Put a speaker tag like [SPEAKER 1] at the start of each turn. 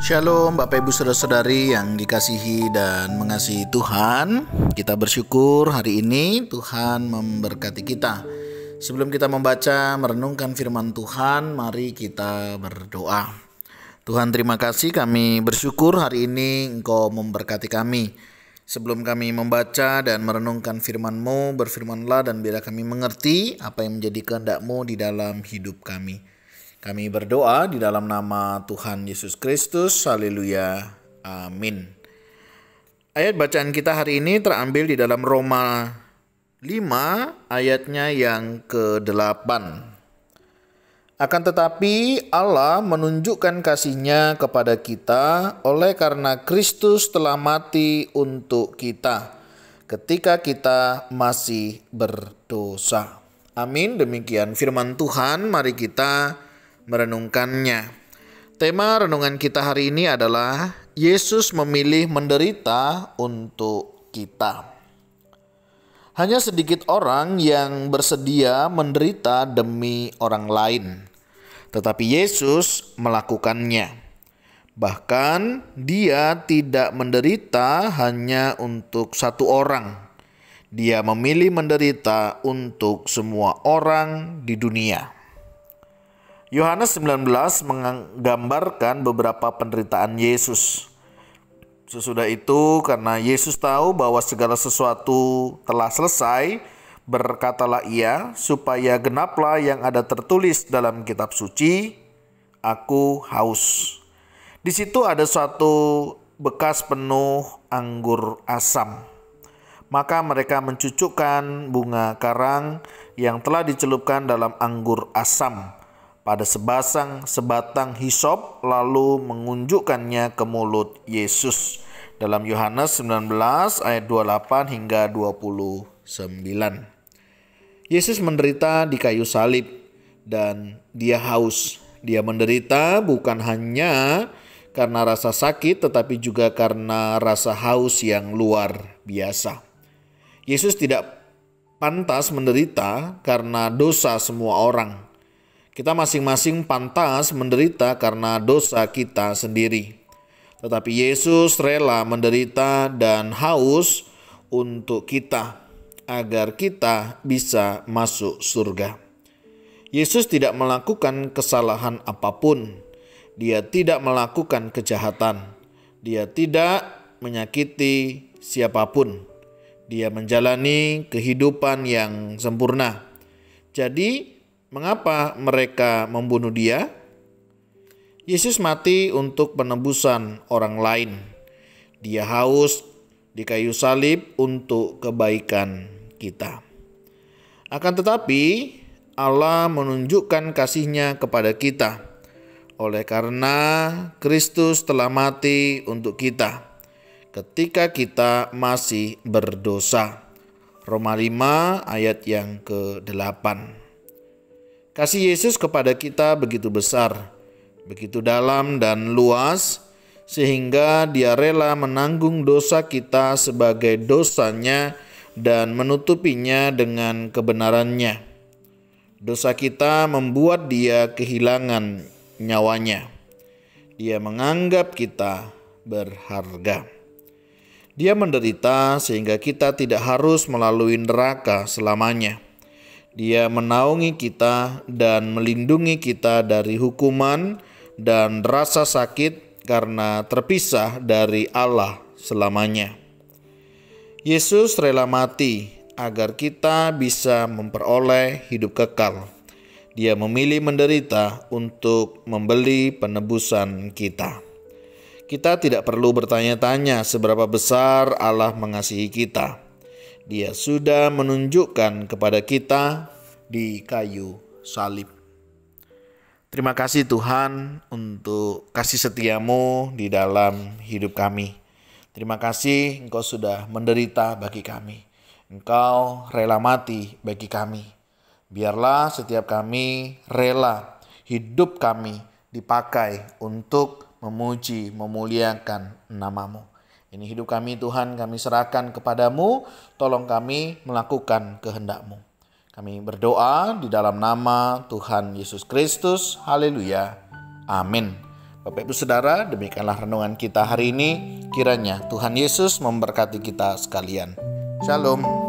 [SPEAKER 1] Shalom Bapak Ibu Saudara-saudari yang dikasihi dan mengasihi Tuhan. Kita bersyukur hari ini Tuhan memberkati kita. Sebelum kita membaca merenungkan firman Tuhan, mari kita berdoa. Tuhan, terima kasih, kami bersyukur hari ini Engkau memberkati kami. Sebelum kami membaca dan merenungkan firman-Mu, berfirmanlah dan biarlah kami mengerti apa yang menjadi kehendak-Mu di dalam hidup kami. Kami berdoa di dalam nama Tuhan Yesus Kristus. Haleluya. Amin. Ayat bacaan kita hari ini terambil di dalam Roma 5 ayatnya yang ke-8. Akan tetapi Allah menunjukkan kasih-Nya kepada kita oleh karena Kristus telah mati untuk kita ketika kita masih berdosa. Amin. Demikian firman Tuhan, mari kita merenungkannya. Tema renungan kita hari ini adalah Yesus memilih menderita untuk kita. Hanya sedikit orang yang bersedia menderita demi orang lain, tetapi Yesus melakukannya. Bahkan Dia tidak menderita hanya untuk satu orang. Dia memilih menderita untuk semua orang di dunia. Yohanes 19 menggambarkan beberapa penderitaan Yesus. Sesudah itu, karena Yesus tahu bahwa segala sesuatu telah selesai, berkatalah Ia, supaya genaplah yang ada tertulis dalam kitab suci, "Aku haus." Di situ ada suatu bekas penuh anggur asam. Maka mereka mencucukkan bunga karang yang telah dicelupkan dalam anggur asam pada sebatang hisop, lalu mengunjukkannya ke mulut Yesus. Dalam Yohanes 19 ayat 28 hingga 29. Yesus menderita di kayu salib dan Dia haus. Dia menderita bukan hanya karena rasa sakit, tetapi juga karena rasa haus yang luar biasa. Yesus tidak pantas menderita karena dosa semua orang. Kita masing-masing pantas menderita karena dosa kita sendiri. Tetapi Yesus rela menderita dan haus untuk kita, agar kita bisa masuk surga. Yesus tidak melakukan kesalahan apapun. Dia tidak melakukan kejahatan. Dia tidak menyakiti siapapun. Dia menjalani kehidupan yang sempurna. Jadi, mengapa mereka membunuh Dia? Yesus mati untuk penebusan orang lain. Dia haus di kayu salib untuk kebaikan kita. Akan tetapi Allah menunjukkan kasih-Nya kepada kita oleh karena Kristus telah mati untuk kita ketika kita masih berdosa. Roma 5 ayat yang ke-8. Kasih Yesus kepada kita begitu besar, begitu dalam dan luas, sehingga Dia rela menanggung dosa kita sebagai dosanya dan menutupinya dengan kebenarannya. Dosa kita membuat Dia kehilangan nyawanya. Dia menganggap kita berharga. Dia menderita sehingga kita tidak harus melalui neraka selamanya. Dia menaungi kita dan melindungi kita dari hukuman dan rasa sakit karena terpisah dari Allah selamanya. Yesus rela mati agar kita bisa memperoleh hidup kekal. Dia memilih menderita untuk membeli penebusan kita. Kita tidak perlu bertanya-tanya seberapa besar Allah mengasihi kita. Dia sudah menunjukkan kepada kita di kayu salib. Terima kasih Tuhan untuk kasih setia-Mu di dalam hidup kami. Terima kasih Engkau sudah menderita bagi kami. Engkau rela mati bagi kami. Biarlah setiap kami rela hidup kami dipakai untuk memuji, memuliakan nama-Mu. Ini hidup kami Tuhan, kami serahkan kepadamu, tolong kami melakukan kehendak-Mu. Kami berdoa di dalam nama Tuhan Yesus Kristus, haleluya, amin. Bapak Ibu Saudara, demikianlah renungan kita hari ini. Kiranya Tuhan Yesus memberkati kita sekalian. Shalom.